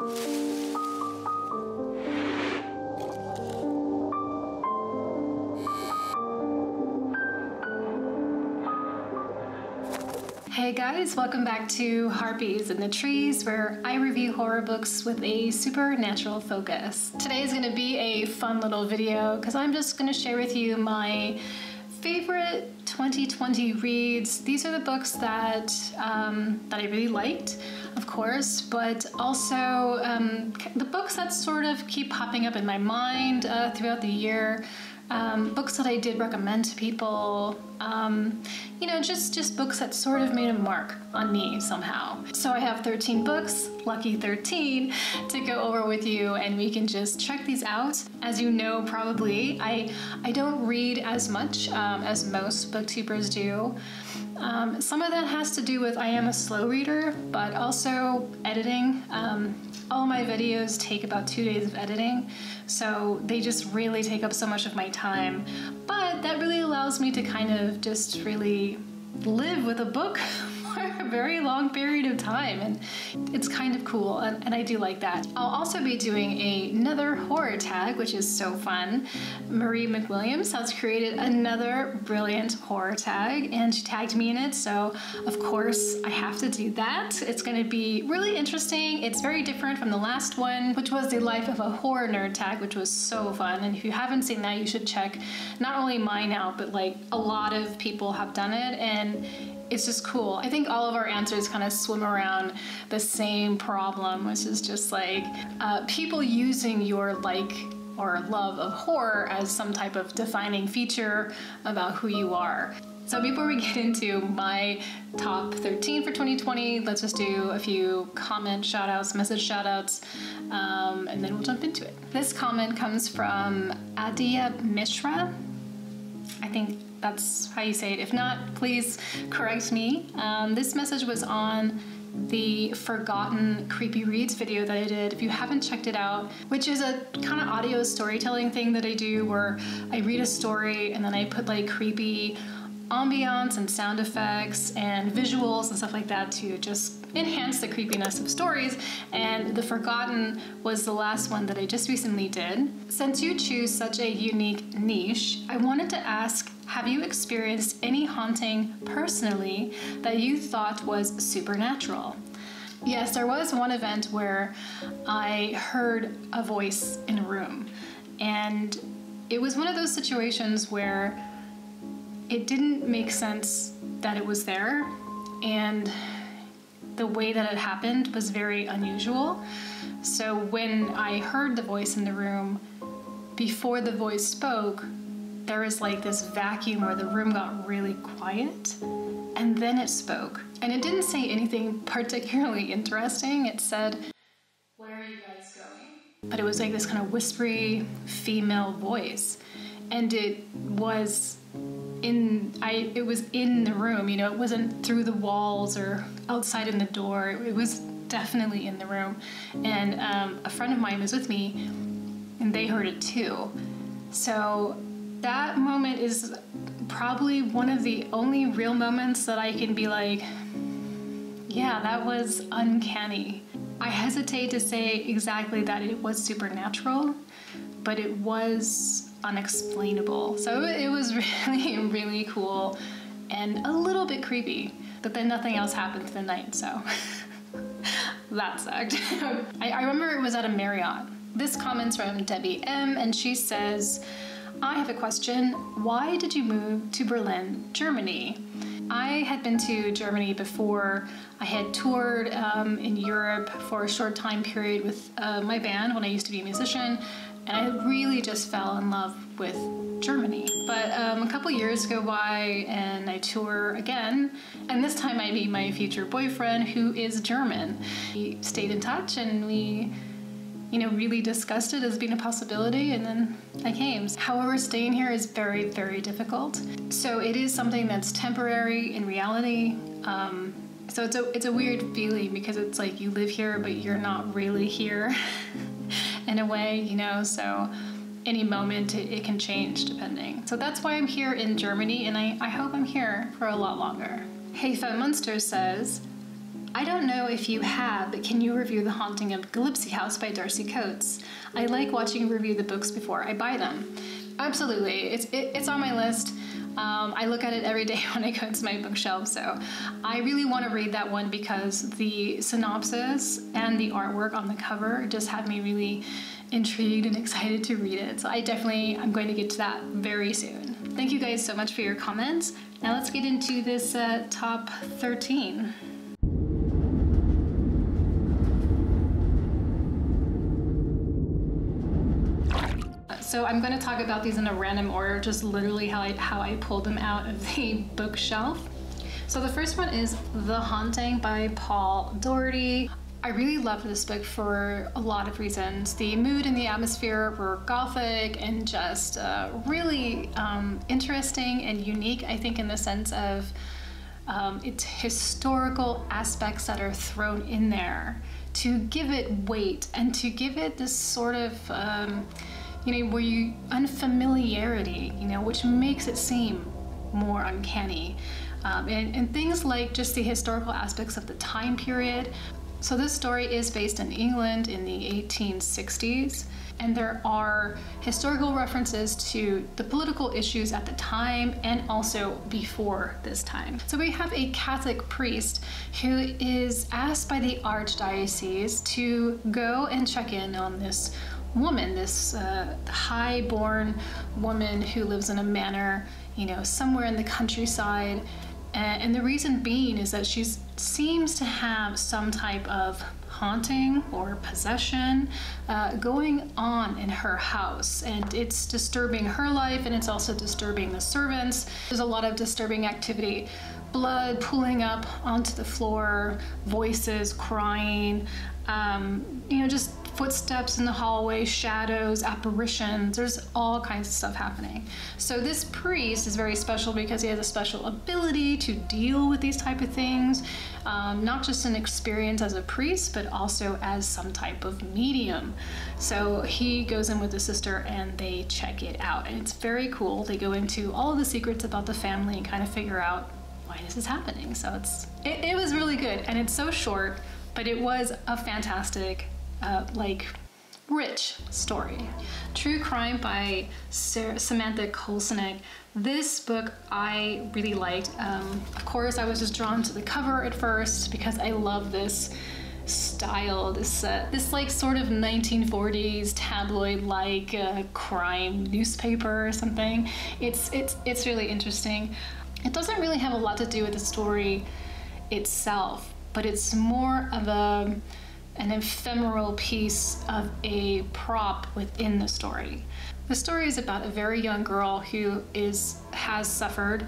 Hey guys, welcome back to Harpies in the Trees, where I review horror books with a supernatural focus. Today is going to be a fun little video because I'm just going to share with you my favorite 2020 reads. These are the books that I really liked, of course, but also the books that sort of keep popping up in my mind throughout the year. Books that I did recommend to people, you know, just books that sort of made a mark on me somehow. So I have 13 books, lucky 13, to go over with you, and we can just check these out. As you know, probably, I don't read as much as most booktubers do. Some of that has to do with I am a slow reader, but also editing. All my videos take about 2 days of editing, so they just really take up so much of my time. But that really allows me to kind of just really live with a book for a very long period of time, and it's kind of cool, and I do like that. I'll also be doing another horror tag, which is so fun. Marie McWilliams has created another brilliant horror tag, and she tagged me in it, so of course I have to do that. It's going to be really interesting. It's very different from the last one, which was the Life of a Horror Nerd tag, which was so fun, and if you haven't seen that, you should check not only mine out, but like a lot of people have done it, and it's just cool. I think all of our answers kind of swim around the same problem, which is just like people using your like or love of horror as some type of defining feature about who you are. So before we get into my top 13 for 2020, let's just do a few comment shoutouts, message shoutouts, and then we'll jump into it. This comment comes from Adia Mishra. I think that's how you say it. If not, please correct me. This message was on the Forgotten Creepy Reads video that I did. If you haven't checked it out, which is a kind of audio storytelling thing that I do where I read a story and then I put like creepy ambiance and sound effects and visuals and stuff like that to just enhance the creepiness of stories, and The Forgotten was the last one that I just recently did. Since you choose such a unique niche, I wanted to ask, have you experienced any haunting personally that you thought was supernatural? Yes, there was one event where I heard a voice in a room, and it was one of those situations where it didn't make sense that it was there, and the way that it happened was very unusual. So when I heard the voice in the room, before the voice spoke, there was like this vacuum where the room got really quiet, and then it spoke. And it didn't say anything particularly interesting. It said, "Where are you guys going?" But it was like this kind of whispery female voice, and it was in the room, you know, it wasn't through the walls or outside in the door. It was definitely in the room. And a friend of mine was with me, and they heard it too. So that moment is probably one of the only real moments that I can be like, yeah, that was uncanny. I hesitate to say exactly that it was supernatural, but it was unexplainable. So it was really, really cool and a little bit creepy, but then nothing else happened through the night, so that sucked. I remember it was at a Marriott. This comment's from Debbie M, and she says, I have a question. Why did you move to Berlin, Germany? I had been to Germany before. I had toured in Europe for a short time period with my band when I used to be a musician, and I really just fell in love with Germany. But a couple years go by and I tour again, and this time I meet my future boyfriend who is German. We stayed in touch and we, you know, really discussed it as being a possibility, and then I came. However, staying here is very, very difficult. So it is something that's temporary in reality. So it's a weird feeling because it's like you live here, but you're not really here in a way, you know, so any moment it can change depending. So that's why I'm here in Germany, and I hope I'm here for a lot longer. Hey Femme Munster says, I don't know if you have, but can you review The Haunting of Calypsy House by Darcy Coates? I like watching review the books before I buy them. Absolutely, it's on my list. I look at it every day when I go into my bookshelf, so I really want to read that one because the synopsis and the artwork on the cover just have me really intrigued and excited to read it. So I'm going to get to that very soon. Thank you guys so much for your comments. Now let's get into this top 13. So I'm going to talk about these in a random order, just literally how I pulled them out of the bookshelf. So the first one is The Haunting by Paul Doherty. I really loved this book for a lot of reasons. The mood and the atmosphere were gothic and just really interesting and unique, I think, in the sense of its historical aspects that are thrown in there to give it weight and to give it this sort of unfamiliarity, which makes it seem more uncanny. And things like just the historical aspects of the time period. So this story is based in England in the 1860s, and there are historical references to the political issues at the time and also before this time. So we have a Catholic priest who is asked by the archdiocese to go and check in on this woman, this high-born woman who lives in a manor, somewhere in the countryside. And the reason being is that she seems to have some type of haunting or possession going on in her house, and it's disturbing her life, and it's also disturbing the servants. There's a lot of disturbing activity. Blood pooling up onto the floor, voices crying, just footsteps in the hallway, shadows, apparitions. There's all kinds of stuff happening. So this priest is very special because he has a special ability to deal with these type of things, not just an experience as a priest, but also as some type of medium. So he goes in with the sister and they check it out, and it's very cool. They go into all of the secrets about the family and kind of figure out why this is happening. So it was really good, and it's so short, but it was a fantastic, rich story. True Crime by Samantha Kolsonick. This book I really liked. Of course, I was just drawn to the cover at first because I love this style, this sort of 1940s tabloid crime newspaper or something. It's really interesting. It doesn't really have a lot to do with the story itself, but it's more of an ephemeral piece of a prop within the story. The story is about a very young girl who has suffered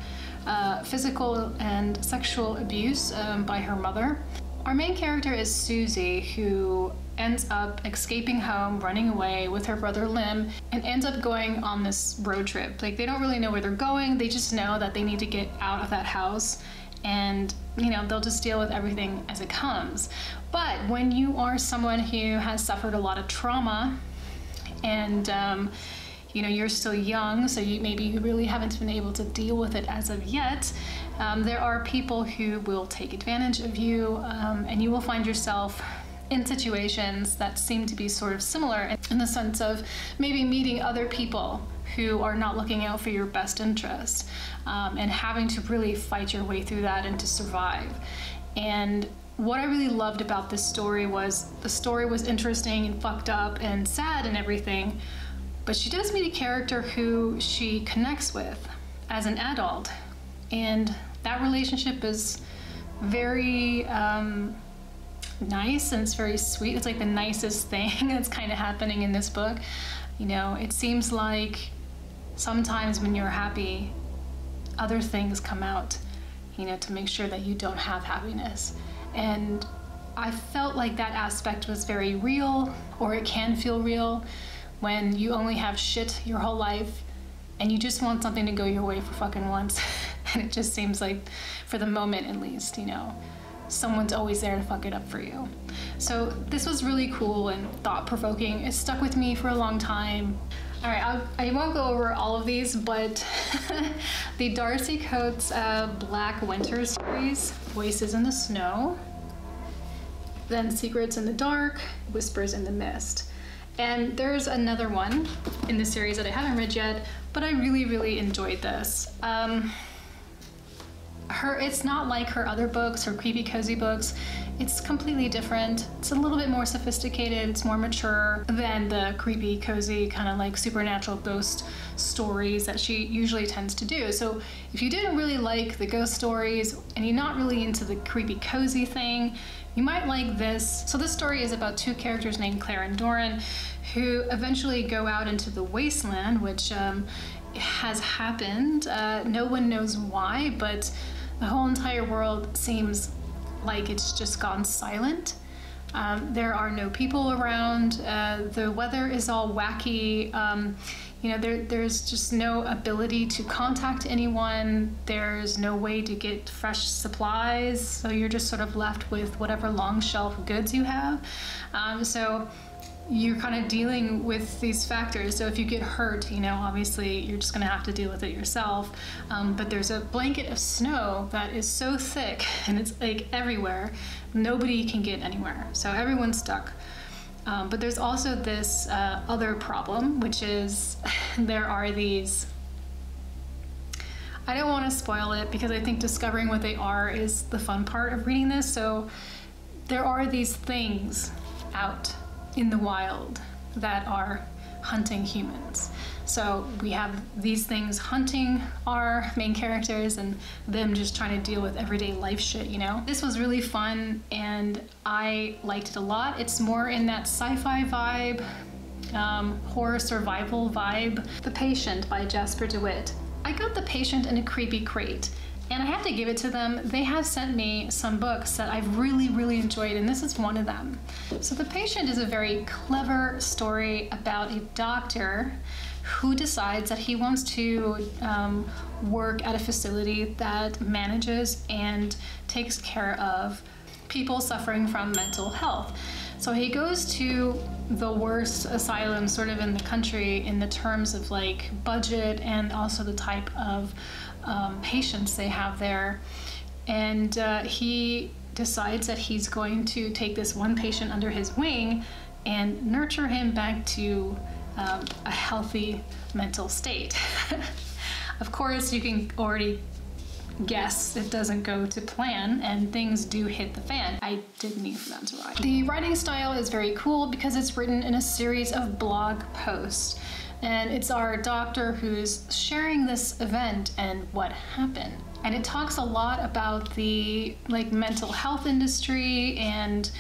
physical and sexual abuse by her mother. Our main character is Susie, who ends up escaping home, running away with her brother Lim, and ends up going on this road trip. They don't really know where they're going, they just know that they need to get out of that house, and they'll just deal with everything as it comes. But when you are someone who has suffered a lot of trauma and you're still young, so maybe you really haven't been able to deal with it as of yet, there are people who will take advantage of you, and you will find yourself in situations that seem to be sort of similar in the sense of maybe meeting other people who are not looking out for your best interest, and having to really fight your way through that and to survive. And what I really loved about this story was the story was interesting and fucked up and sad and everything, but she does meet a character who she connects with as an adult, and that relationship is very nice, and it's very sweet. It's like the nicest thing that's kind of happening in this book. It seems like sometimes when you're happy, other things come out, to make sure that you don't have happiness. And I felt like that aspect was very real, or it can feel real, when you only have shit your whole life and you just want something to go your way for fucking once. And it just seems like, for the moment at least, someone's always there to fuck it up for you. So this was really cool and thought-provoking. It stuck with me for a long time. All right, I won't go over all of these, but the Darcy Coates Black Winter series, Voices in the Snow. then Secrets in the Dark, Whispers in the Mist. And there's another one in the series that I haven't read yet, but I really, really enjoyed this. It's not like her other books, her creepy cozy books. It's completely different. It's a little bit more sophisticated. It's more mature than the creepy cozy kind of like supernatural ghost stories that she usually tends to do. So if you didn't really like the ghost stories and you're not really into the creepy cozy thing, you might like this. So this story is about two characters named Claire and Doran who eventually go out into the wasteland, which has happened. No one knows why, but the whole entire world seems like it's just gone silent. There are no people around. The weather is all wacky. You know, there's just no ability to contact anyone. There's no way to get fresh supplies. So you're just sort of left with whatever long shelf goods you have. So you're kind of dealing with these factors. So if you get hurt, you know, obviously you're just gonna have to deal with it yourself. But there's a blanket of snow that is so thick and it's like everywhere, nobody can get anywhere. So everyone's stuck. But there's also this other problem, which is there are these, I don't want to spoil it because I think discovering what they are is the fun part of reading this. So there are these things out in the wild that are hunting humans. So we have these things hunting our main characters and them just trying to deal with everyday life shit, you know? This was really fun and I liked it a lot. It's more in that sci-fi vibe, horror survival vibe. The Patient by Jasper DeWitt. I got The Patient in a creepy crate. And I have to give it to them. They have sent me some books that I've really, really enjoyed, and this is one of them. So The Patient is a very clever story about a doctor who decides that he wants to work at a facility that manages and takes care of people suffering from mental health. So he goes to the worst asylum sort of in the country in the terms of like budget and also the type of patients they have there. And he decides that he's going to take this one patient under his wing and nurture him back to a healthy mental state. Of course, you can already guess it doesn't go to plan and things do hit the fan. I didn't mean for that to rhyme. The writing style is very cool because it's written in a series of blog posts. And it's our doctor who's sharing this event and what happened. And it talks a lot about the like mental health industry and,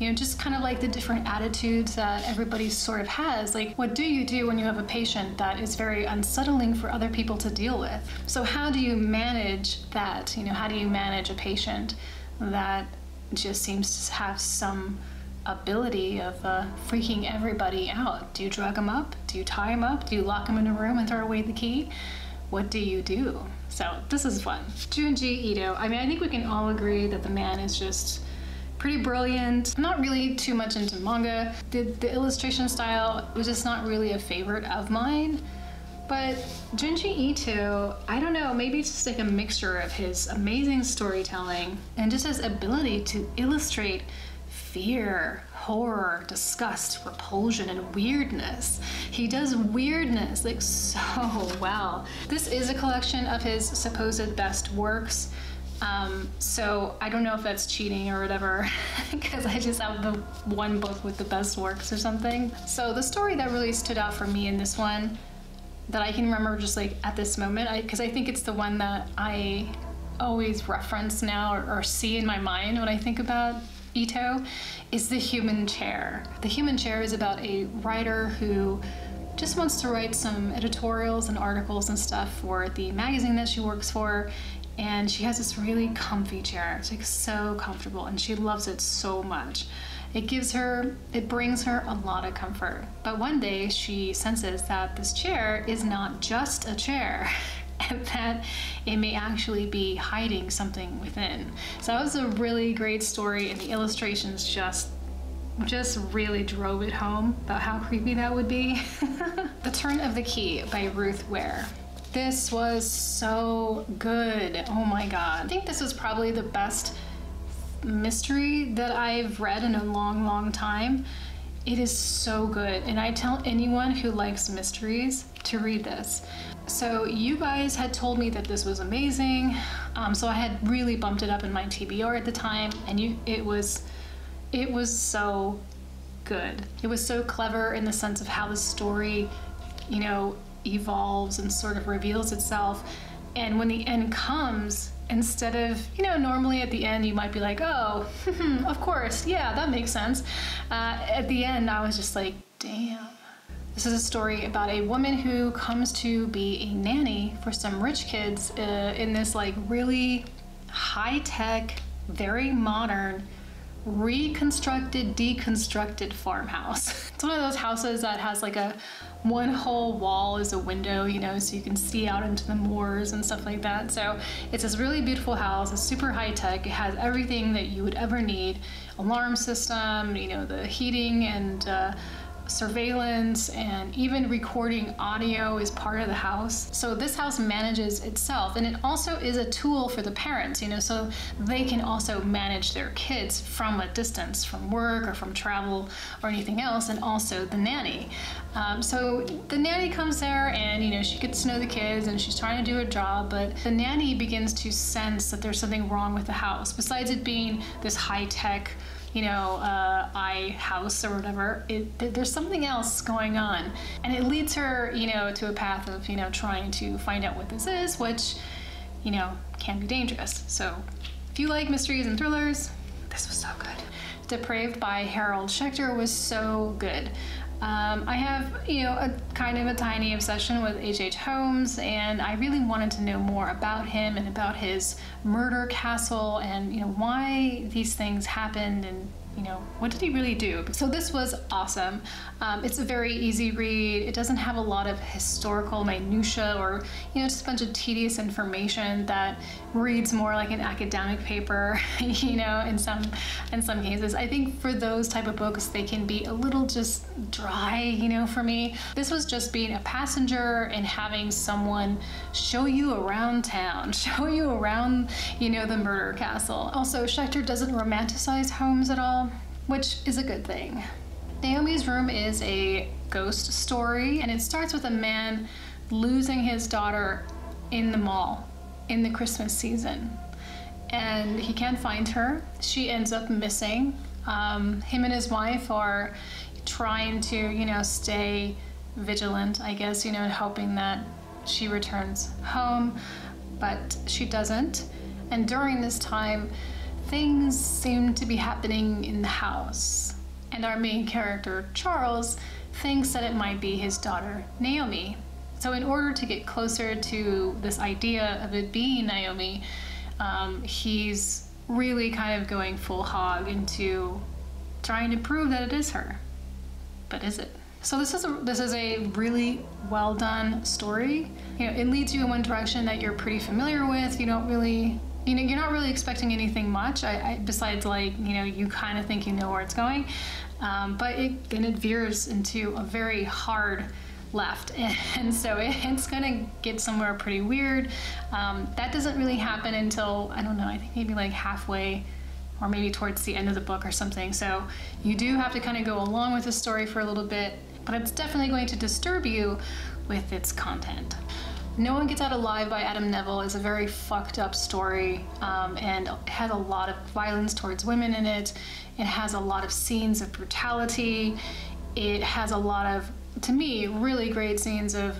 you know, just kind of like the different attitudes that everybody sort of has. Like, what do you do when you have a patient that is very unsettling for other people to deal with? So how do you manage that? You know, how do you manage a patient that just seems to have some ability of freaking everybody out? Do you drug them up? Do you tie them up? Do you lock them in a room and throw away the key? What do you do? So this is fun. Junji Ito. I mean, I think we can all agree that the man is just pretty brilliant. I'm not really too much into manga. The illustration style was just not really a favorite of mine. But Junji Ito, I don't know, maybe it's just like a mixture of his amazing storytelling and just his ability to illustrate fear, horror, disgust, repulsion, and weirdness. He does weirdness like so well. This is a collection of his supposed best works. So I don't know if that's cheating or whatever, because I just have the one book with the best works or something. So the story that really stood out for me in this one that I can remember just like at this moment, because I think it's the one that I always reference now or see in my mind when I think about Ito, is The Human Chair. The Human Chair is about a writer who just wants to write some editorials and articles and stuff for the magazine that she works for, and she has this really comfy chair. It's like so comfortable and she loves it so much. It brings her a lot of comfort. But one day she senses that this chair is not just a chair and that it may actually be hiding something within. So that was a really great story, and the illustrations just really drove it home about how creepy that would be. The Turn of the Key by Ruth Ware. This was so good. Oh my god. I think this was probably the best mystery that I've read in a long, long time. It is so good, and I tell anyone who likes mysteries to read this. So you guys had told me that this was amazing, so I had really bumped it up in my TBR at the time, and it was so good. It was so clever in the sense of how the story, you know, evolves and sort of reveals itself. And when the end comes, instead of, you know, normally at the end you might be like, oh, of course, yeah, that makes sense. At the end I was just like, damn. This is a story about a woman who comes to be a nanny for some rich kids in this like really high-tech, very modern, reconstructed, deconstructed farmhouse. It's one of those houses that has like one whole wall is a window, you know, so you can see out into the moors and stuff like that. So it's this really beautiful house. It's super high tech. It has everything that you would ever need. Alarm system, you know, the heating and surveillance, and even recording audio is part of the house. So this house manages itself, and it also is a tool for the parents, you know, so they can also manage their kids from a distance, from work or from travel or anything else, and also the nanny. So the nanny comes there and, you know, she gets to know the kids and she's trying to do her job, but the nanny begins to sense that there's something wrong with the house. Besides it being this high-tech, you know, house or whatever, there's something else going on. And it leads her, you know, to a path of, you know, trying to find out what this is, which, you know, can be dangerous. So if you like mysteries and thrillers, this was so good. Depraved by Harold Schechter was so good. I have, you know, a kind of a tiny obsession with H.H. Holmes, and I really wanted to know more about him and about his murder castle and, you know, why these things happened and, you know, what did he really do? So this was awesome. It's a very easy read. It doesn't have a lot of historical minutia or, you know, just a bunch of tedious information that reads more like an academic paper, you know, in some cases. I think for those type of books, they can be a little just dry, you know, for me. This was just being a passenger and having someone show you around town, show you around, you know, the murder castle. Also, Schechter doesn't romanticize Holmes at all, which is a good thing. Naomi's Room is a ghost story, and it starts with a man losing his daughter in the mall in the Christmas season. And he can't find her. She ends up missing. Him and his wife are trying to, you know, stay vigilant, I guess, you know, hoping that she returns home, but she doesn't. And during this time, things seem to be happening in the house. And our main character, Charles, thinks that it might be his daughter, Naomi. So in order to get closer to this idea of it being Naomi, he's really kind of going full hog into trying to prove that it is her. But is it? So this is a really well done story. You know, it leads you in one direction that you're pretty familiar with. You don't really, you know, you're not really expecting anything much. Besides, like, you know, you kind of think you know where it's going, but it veers into a very hard left, and so it's gonna get somewhere pretty weird. That doesn't really happen until, I don't know, I think maybe like halfway or maybe towards the end of the book or something. So you do have to kind of go along with the story for a little bit, but it's definitely going to disturb you with its content. No One Gets Out Alive by Adam Neville is a very fucked up story, and it has a lot of violence towards women in it. It has a lot of scenes of brutality. It has a lot of, to me, really great scenes of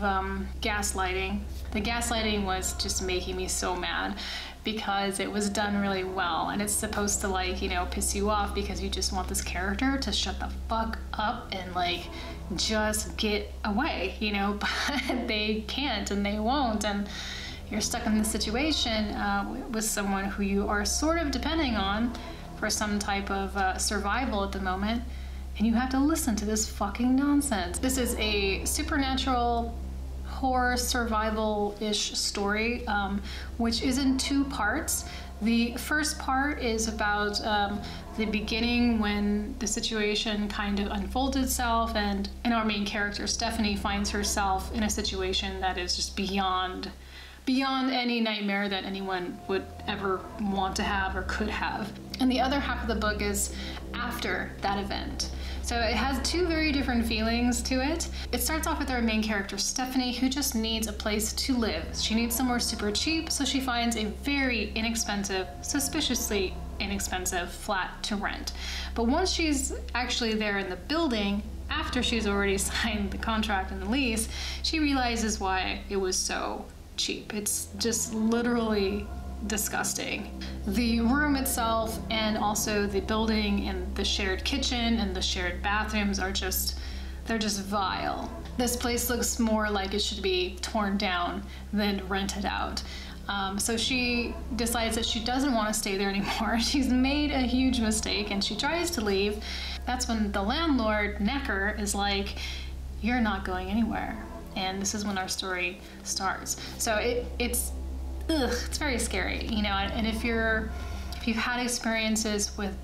gaslighting. The gaslighting was just making me so mad because it was done really well, and it's supposed to, like, you know, piss you off because you just want this character to shut the fuck up and, like, just get away, you know, but they can't and they won't, and you're stuck in this situation with someone who you are sort of depending on for some type of survival at the moment, and you have to listen to this fucking nonsense. This is a supernatural horror survival-ish story, which is in two parts. The first part is about the beginning, when the situation kind of unfolds itself, and our main character, Stephanie, finds herself in a situation that is just beyond any nightmare that anyone would ever want to have or could have. And the other half of the book is after that event. So it has two very different feelings to it. It starts off with our main character, Stephanie, who just needs a place to live. She needs somewhere super cheap, so she finds a very inexpensive, suspiciously inexpensive flat to rent. But once she's actually there in the building, after she's already signed the contract and the lease, she realizes why it was so cheap. It's just literally disgusting. The room itself and also the building and the shared kitchen and the shared bathrooms are they're just vile. This place looks more like it should be torn down than rented out. So she decides that she doesn't want to stay there anymore. She's made a huge mistake and she tries to leave. That's when the landlord, Necker, is like, "You're not going anywhere." And this is when our story starts. So it's very scary, you know. And if you've had experiences with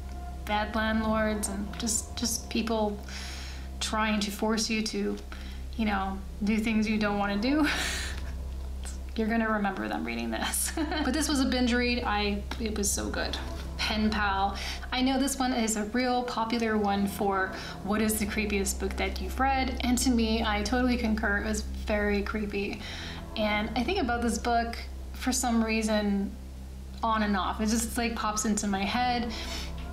bad landlords and just people trying to force you to, you know, do things you don't want to do, you're gonna remember them reading this. But this was a binge read. It was so good. Penpal. I know this one is a real popular one for what is the creepiest book that you've read, and to me, I totally concur. It was very creepy. And I think about this book for some reason on and off. It just like pops into my head.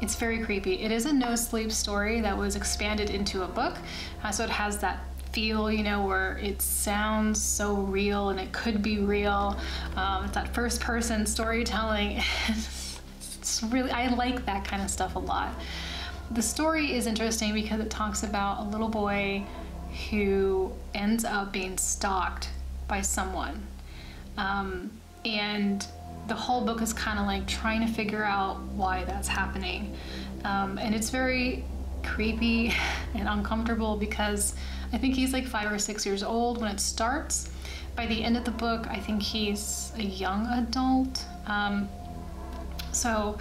It's very creepy. It is a no sleep story that was expanded into a book, so it has that feel, you know, where it sounds so real and it could be real. It's that first person storytelling. It's really, I like that kind of stuff a lot. The story is interesting because it talks about a little boy who ends up being stalked by someone. And the whole book is kind of like trying to figure out why that's happening. And it's very creepy and uncomfortable because I think he's like 5 or 6 years old when it starts. By the end of the book, I think he's a young adult. So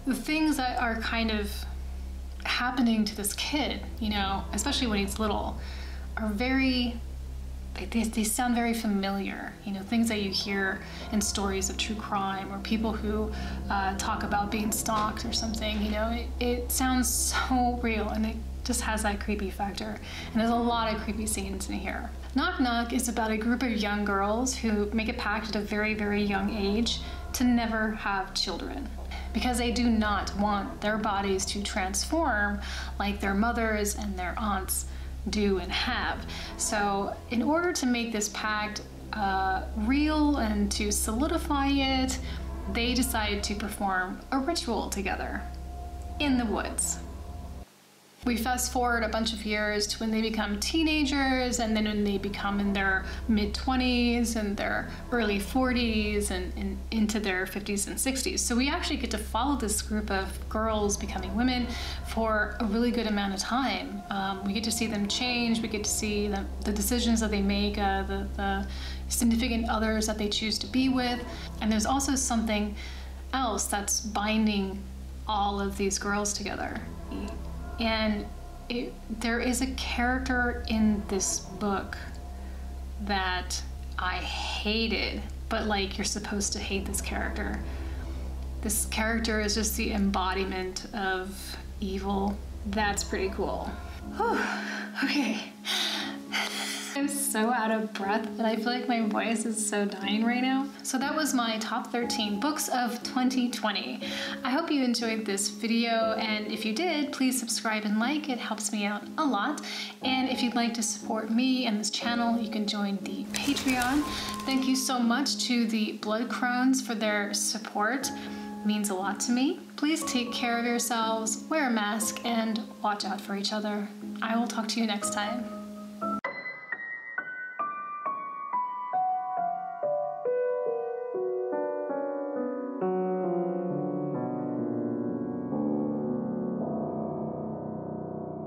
the things that are kind of happening to this kid, you know, especially when he's little, are very, they sound very familiar, you know, things that you hear in stories of true crime or people who talk about being stalked or something, you know, it sounds so real and it just has that creepy factor. And there's a lot of creepy scenes in here. Knock Knock is about a group of young girls who make a pact at a very, very young age to never have children, because they do not want their bodies to transform like their mothers and their aunts do and have. So in order to make this pact real and to solidify it, they decide to perform a ritual together in the woods. We fast forward a bunch of years to when they become teenagers, and then when they become in their mid-20s and their early 40s and into their 50s and 60s. So we actually get to follow this group of girls becoming women for a really good amount of time. We get to see them change, we get to see the decisions that they make, the significant others that they choose to be with. And there's also something else that's binding all of these girls together. And there is a character in this book that I hated, but like you're supposed to hate this character. This character is just the embodiment of evil. That's pretty cool. Whew. Okay. I'm so out of breath that I feel like my voice is so dying right now. So that was my top 13 books of 2020. I hope you enjoyed this video, and if you did, please subscribe and like. It helps me out a lot. And if you'd like to support me and this channel, you can join the Patreon. Thank you so much to the Blood Crones for their support. It means a lot to me. Please take care of yourselves, wear a mask, and watch out for each other. I will talk to you next time.